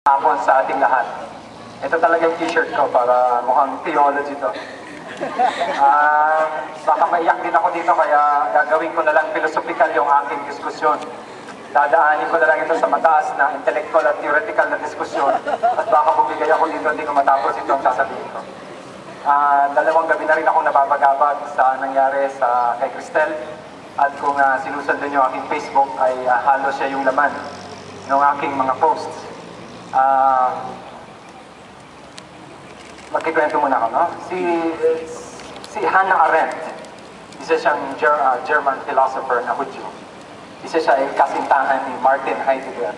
hapon sa ating lahat. Ito talaga yung t-shirt ko para mukhang theology to. Baka maiyak din ako dito kaya gagawin ko na lang philosophical yung aking diskusyon. Dadaanin ko na lang ito sa mataas na intellectual at theoretical na diskusyon at baka bumigay ako dito hindi ko matapos ito ang sasabihin ko. Dalawang gabi na rin ako nababagabag sa nangyari kay Cristel at kung sinusundan nyo aking Facebook ay halos siya yung laman ng aking mga posts. Magkikwento muna ako, no? Si Hannah Arendt, isa siyang German philosopher na Hudyo. Isa siya ay kasintahan ni Martin Heidegger,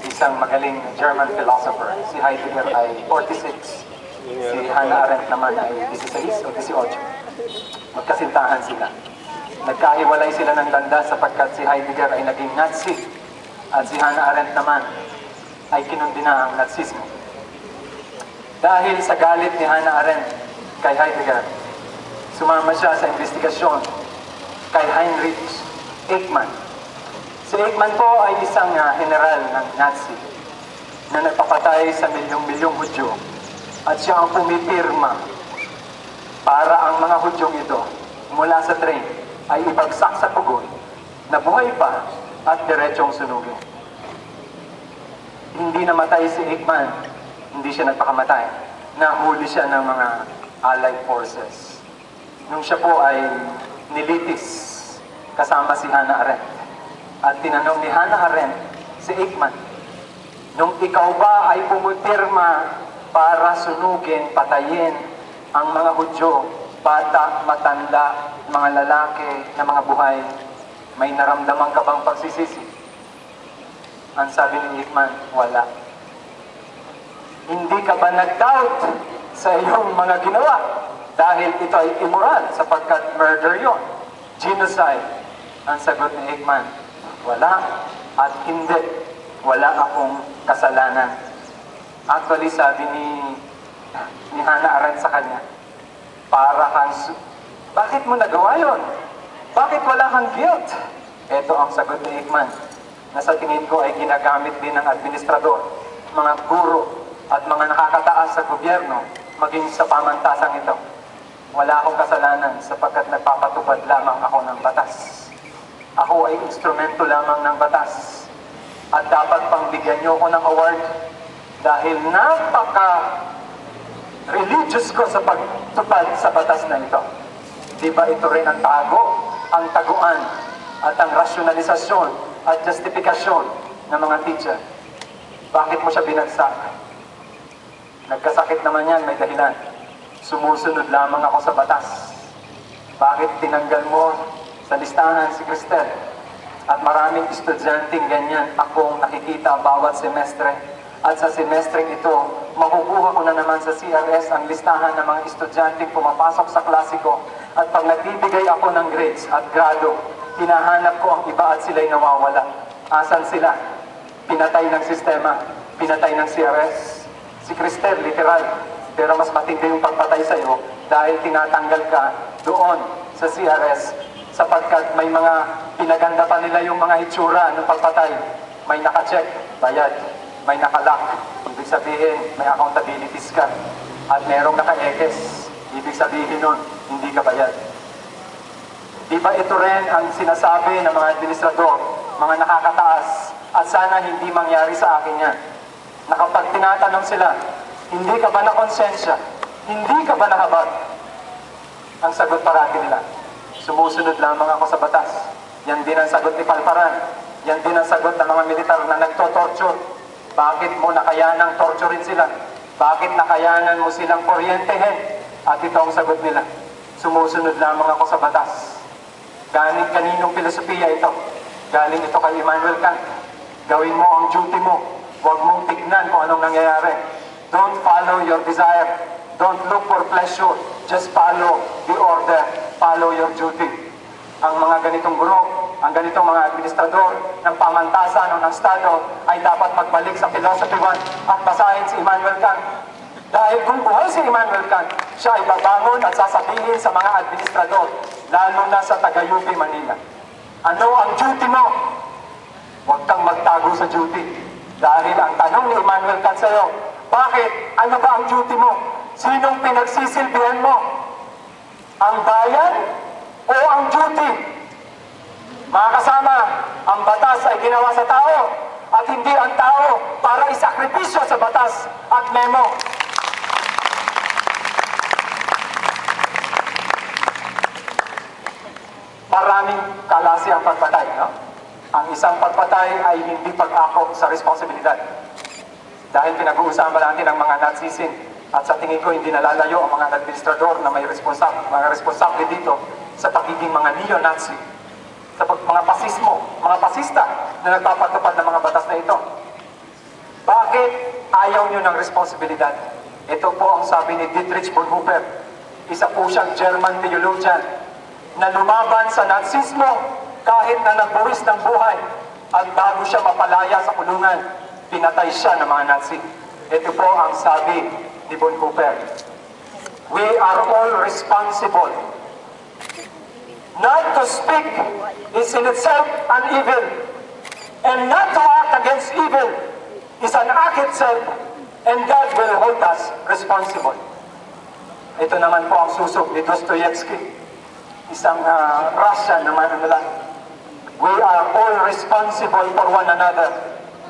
isang magaling German philosopher. Si Heidegger ay 46, si Hannah Arendt naman ay 16 o 18. Magkasintahan sila. Nagkahiwalay sila ng ganda sapagkat si Heidegger ay naging Nazi at si Hannah Arendt naman ay kinundina ang Nazismo. Dahil sa galit ni Hannah Arendt kay Heidegger, sumama siya sa investigasyon kay Heinrich Eichmann. Si Eichmann po ay isang general ng Nazi na nagpapatay sa milyong-milyong Hudyo at siya ang pumipirma para ang mga Hudyong ito mula sa train ay ibagsak sa pugon na buhay pa at diretsong sunugin. Hindi namatay si Eichmann, hindi siya nagpakamatay. Nahuli siya ng mga Allied forces. Nung siya po ay nilitis kasama si Hannah Arendt. At tinanong ni Hannah Arendt si Eichmann, nung ikaw ba ay pumipirma para sunugin, patayin ang mga Hudyo, bata, matanda, mga lalaki na mga buhay, may naramdaman ka bang pagsisisi? Ang sabi ni Eichmann, wala. Hindi ka ba nag-doubt sa iyong mga ginawa? Dahil ito ay immoral sapagkat murder yon, genocide. Ang sagot ni Eichmann, wala at hindi. Wala akong kasalanan. Actually, sabi ni Hannah Arendt sa kanya, para kang, bakit mo nagawa yon? Bakit wala kang guilt? Ito ang sagot ni Eichmann, na sa tingin ko ay ginagamit din ng administrador, mga guro at mga nakakataas sa gobyerno maging sa pamantasang ito. Wala akong kasalanan sapagkat nagpapatupad lamang ako ng batas. Ako ay instrumento lamang ng batas at dapat pang bigyan niyo ako ng award dahil napaka-religious ko sa pagtupad sa batas na ito. Di ba ito rin ang ang taguan at ang rasyonalisasyon at justifikasyon ng mga teacher? Bakit mo siya binagsak? Nagkasakit naman yan, may dahilan. Sumusunod lamang ako sa batas. Bakit tinanggal mo sa listahan si Cristel? At maraming estudyanteng ganyan akong nakikita bawat semestre. At sa semestreng ito, makukuha ko na naman sa CRS ang listahan ng mga estudyanteng pumapasok sa klase ko. At pag nagbibigay ako ng grades at grado, hinahanap ko ang iba at sila'y nawawala. Asan sila? Pinatay ng sistema, pinatay ng CRS. Si Cristel, literal. Pero mas matindi yung pagpatay sa'yo dahil tinatanggal ka doon sa CRS sapagkat may mga pinaganda pa nila yung mga itsura ng pagpatay. May nakacheck, bayad. May nakalock, ibig sabihin may accountabilities ka. At merong naka-ekes, ibig sabihin nun, hindi ka bayad. Di ba ito rin ang sinasabi ng mga administrador, mga nakakataas, at sana hindi mangyari sa akin yan. Na kapag tinatanong sila, hindi ka ba na konsensya? Hindi ka ba nahabag? Ang sagot parati nila, sumusunod lamang ako sa batas. Yan din ang sagot ni Palparan. Yan din ang sagot ng mga militar na nagtotorture. Bakit mo nakayanang torturin sila? Bakit nakayanan mo silang kuryentehin? At ito ang sagot nila, sumusunod lamang ako sa batas. Galing kaninong filosofiya ito? Galing ito kay Immanuel Kant. Gawin mo ang duty mo. Huwag mong tignan kung anong nangyayari. Don't follow your desire. Don't look for pleasure. Just follow the order. Follow your duty. Ang mga ganitong guro, ang ganitong mga administrador ng pamantasan o ng Estado ay dapat magbalik sa Philosophy 1 at basahin si Immanuel Kant. Dahil kung buhay si Immanuel Kant, siya ay babangon at sasabihin sa mga administrador, lalo na sa taga-UP Manila, ano ang duty mo? Huwag kang magtago sa duty. Dahil ang tanong ni Immanuel Kant sa'yo, bakit? Ano ba ang duty mo? Sinong pinagsisilbihan mo? Ang bayan o ang duty? Mga kasama, ang batas ay ginawa sa tao at hindi ang tao para isakripisyo sa batas at memo. Maraming kalasi ang pagpatay, no? Ang isang pagpatay ay hindi pag-ako sa responsibilidad. Dahil pinag-uusapan natin ang mga Nazism at sa tingin ko hindi nalalayo ang mga administrador na may mga responsable dito sa pagiging mga neo-Nazi, sa mga pasismo, mga pasista na nagpapatupad ng mga batas na ito. Bakit ayaw nyo ng responsibilidad? Ito po ang sabi ni Dietrich Bonhoeffer, isa po siyang German theologian na lumaban sa Nazismo kahit na nagbuwis ng buhay at bago siya mapalaya sa kulungan, pinatay siya ng mga Nazi. Ito po ang sabi ni Bonhoeffer. We are all responsible. Not to speak is in itself an evil, and not to act against evil is an act itself, and God will hold us responsible. Ito naman po ang susog ni Dostoevsky, isang Russian naman nila. We are all responsible for one another.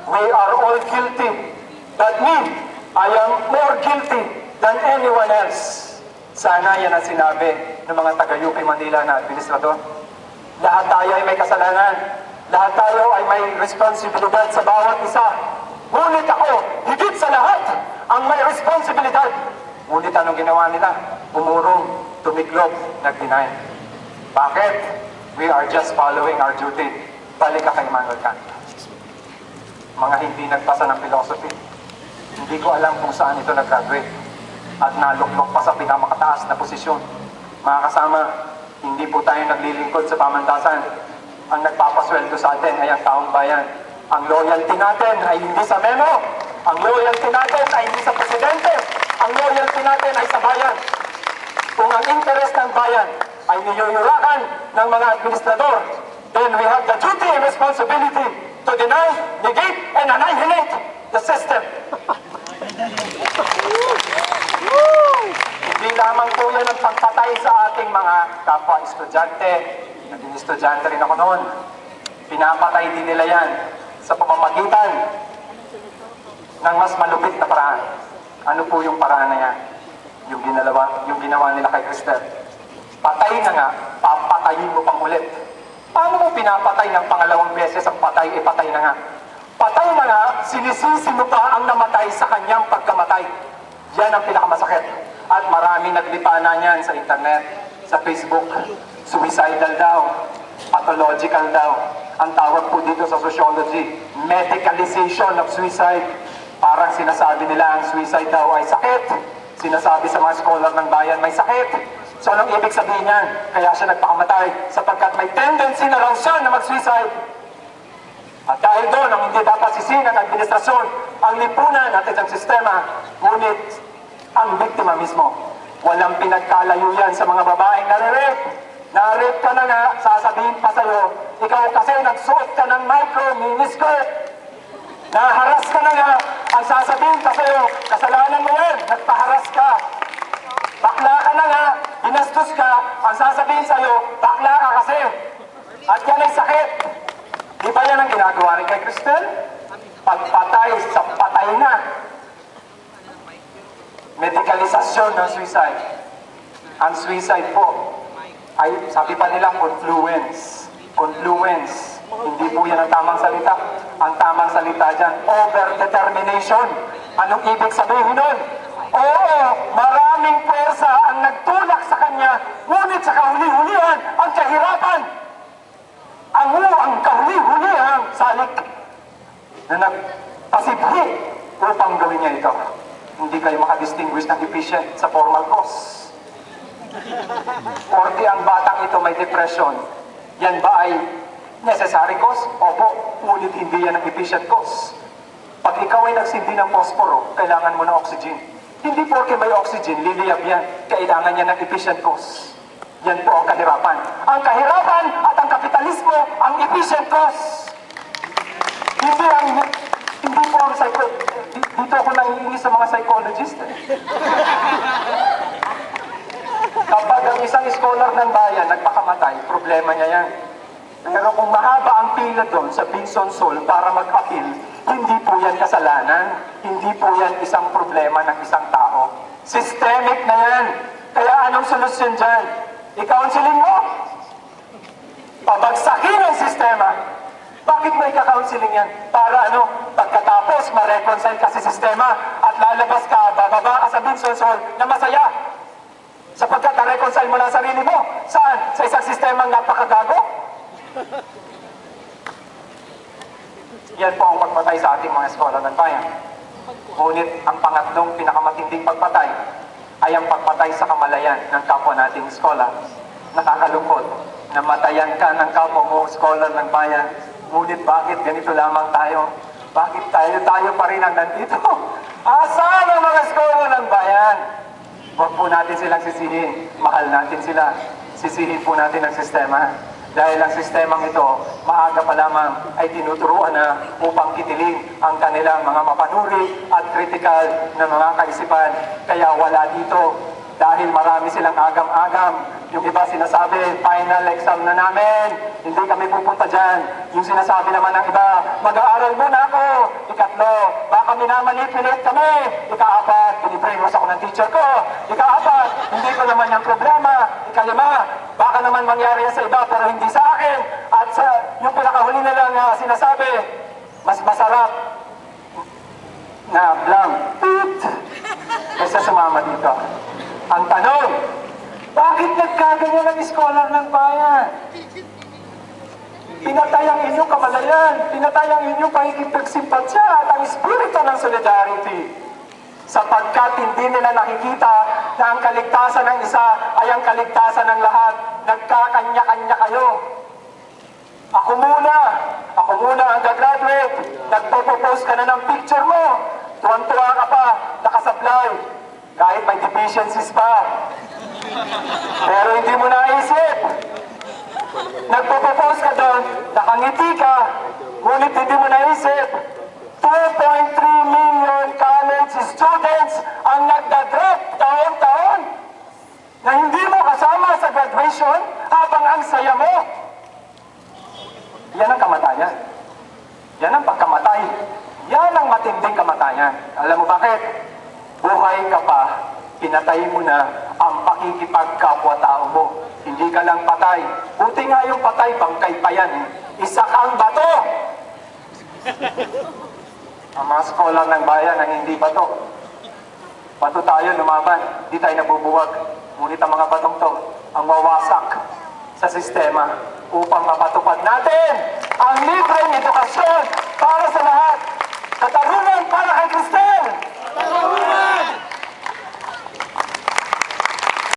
We are all guilty. That means, I am more guilty than anyone else. Sana yan ang sinabi ng mga taga-UP Manila na administrador. Lahat tayo ay may kasalanan. Lahat tayo ay may responsibilidad sa bawat isa. Ngunit ako, higit sa lahat, ang may responsibilidad. Ngunit anong ginawa nila? Umurong, tumiklop, nag-deny. Bakit? We are just following our duty. Balik ka kay Immanuel Kant. Mga hindi nagpasa ng philosophy. Hindi ko alam kung saan ito nag-graduate. At naluklok pa sa pinamakataas na posisyon. Mga kasama, hindi po tayo naglilingkod sa pamantasan. Ang nagpapasweldo sa atin ay ang taong bayan. Ang loyalty natin ay hindi sa memo. Ang loyalty natin ay hindi sa presidente. Ang loyalty natin ay sa bayan. Kung ang interest ng bayan ay niyuyurakan ng mga administrador, then we have the duty and responsibility to deny, negate, and annihilate the system. Hindi lamang po yan ang pagpatay sa ating mga kapwa-estudyante. Naging estudyante rin ako noon. Pinapatay din nila yan sa pamamagitan ng mas malupit na paraan. Ano po yung paraan na yan? Yung ginawa nila kay Cristel. Patay na nga, papatayin mo pang ulit. Paano mo pinapatay ng pangalawang beses ang patay, patay na nga? Patay na nga, sinisisi mo pa ang namatay sa kanyang pagkamatay. Yan ang pinakamasakit. At marami naglipa na niyan sa internet, sa Facebook. Suicidal daw, pathological daw. Ang tawag po dito sa sociology, medicalization of suicide. Parang sinasabi nila ang suicide daw ay sakit. Sinasabi sa mga scholar ng bayan may sakit. So anong ibig sabihin niyan? Kaya siya nagpakamatay sapagkat may tendency na raw siya na mag-suicide. At dahil doon, ang hindi dapat sisihin ng administrasyon, ang lipunan at ang sistema, ngunit ang biktima mismo. Walang pinagkalayo yan sa mga babaeng nare-rape. Na-rape ka na nga, sasabihin pa sa'yo, ikaw kasi nagsuot ka ng micro-miniskirt. Naharas ka na nga, ang sasabihin pa sa'yo, kasalanan mo yan, nagpaharas ka. Bakla ka na nga, ginastos ka, ang sasabihin sa'yo, bakla ka kasi. At yan ay sakit. Di ba yan ang ginagawa rin kay Cristel? Pagpatay sa patay na. Medicalisasyon ng suicide. Ang suicide po ay, sabi pa nila, confluence. Confluence. Hindi po yan ang tamang salita. Ang tamang salita dyan, over-determination. Anong ibig sabihin nun? Oo, maraming pwersa ang nagtulak sa kanya, ngunit sa kahuli-hulihan, ang kahirapan. Ang kahuli-hulihan salik na nagpasibhi upang gawin niya ito. Hindi kayo makadistinguish ng efficient sa formal cause. Porque ang batang ito may depression, yan ba ay necessary cause? Opo, ngunit hindi yan ang efficient cause. Pag ikaw ay nagsindi ng posporo, kailangan mo ng oxygen. Hindi porque may oxygen, liliyab yan. Kailangan niya ng efficient cause. Yan po ang kahirapan. Ang kahirapan at ang kapitalismo, ang efficient cause. Hindi po dito ako nangihingi sa mga psychologist. Kapag ang isang scholar ng bayan nagpakamatay, problema niya yan. Pero kung mahaba ang pila doon sa Binson Sol para mag-appeal, hindi po yan kasalanan. Hindi po yan isang problema ng isang tao. Systemic na yan. Kaya anong solusyon dyan? I-counseling mo? Pabagsakin ang sistema. Bakit may ka-counseling yan? Para pagkatapos ma-reconcile ka sa sistema at lalabas ka, bababa ka sa Binson Sol na masaya. Sapagkat na-reconcile mo lang sarili mo. Saan? Sa isang sistemang napakagago? Yan po ang pagpatay sa ating mga eskola ng bayan. Ngunit ang pangatlong pinakamatinding pagpatay ay ang pagpatay sa kamalayan ng kapwa nating eskola. Nakakalungkot. Namatayan ka ng kapwa mo, eskola ng bayan. Ngunit bakit ganito lamang tayo? Bakit tayo pa rin ang nandito? Asan ang mga eskola ng bayan? Huwag po natin silang sisihin. Mahal natin sila. Sisihin po natin ang sistema. Dahil ang sistemang ito, maaga pa lamang ay tinuturuan na upang kitiling ang kanilang mga mapanuri at kritikal na mga kaisipan. Kaya wala dito dahil marami silang agam-agam. Yung iba sinasabi, final exam na namin, hindi kami pupunta dyan. Yung sinasabi naman ng iba, mag-aaral muna ako. Ikatlo, baka minamalit-pilit kami. Ikaapat, pinibrainwash ako ng teacher ko. Ikaapat, hindi ko naman yung problema. Ikalima, baka naman mangyari yan sa iba pero hindi sa akin. At yung pinakahuli na lang sinasabi, mas masarap na blank kaysa sumama dito. Ang tanong, bakit nagkaganyan ang scholar ng bayan? Pinatay ang inyong kamalayan, pinatay ang inyong pakikipagsimpatsya at ang espiritu ng solidarity. Sapagkat hindi nila nakikita na ang kaligtasan ng isa ay ang kaligtasan ng lahat. Nagkakanya-kanya kayo. Ako muna ang gagraduate. Nagpo-propose ka na ng picture mo. Tuwan-tuwa ka pa, nakasablay. Kahit may deficiencies pa. Pero hindi mo naisip. Nagpo-propose ka doon, nakangiti ka, ngunit hindi mo naisip. 2.3 million college students ang nagdadrop taon-taon na hindi mo kasama sa graduation habang ang saya mo. Yan ang kamatayan. Yan ang pagkamatay. Yan ang matinding kamatayan. Alam mo bakit? Buhay ka pa, pinatay mo na ang pakikipagkapwa-tao mo. Hindi ka lang patay. Buti nga yung patay, bangkay pa yan. Isa kang bato. Ang mga skolar ng bayan ang hindi bato. Bato tayo, lumaban. Hindi tayo nabubuwag. Ngunit ang mga batong to, ang wawasak sa sistema upang mapatupad natin ang libreng edukasyon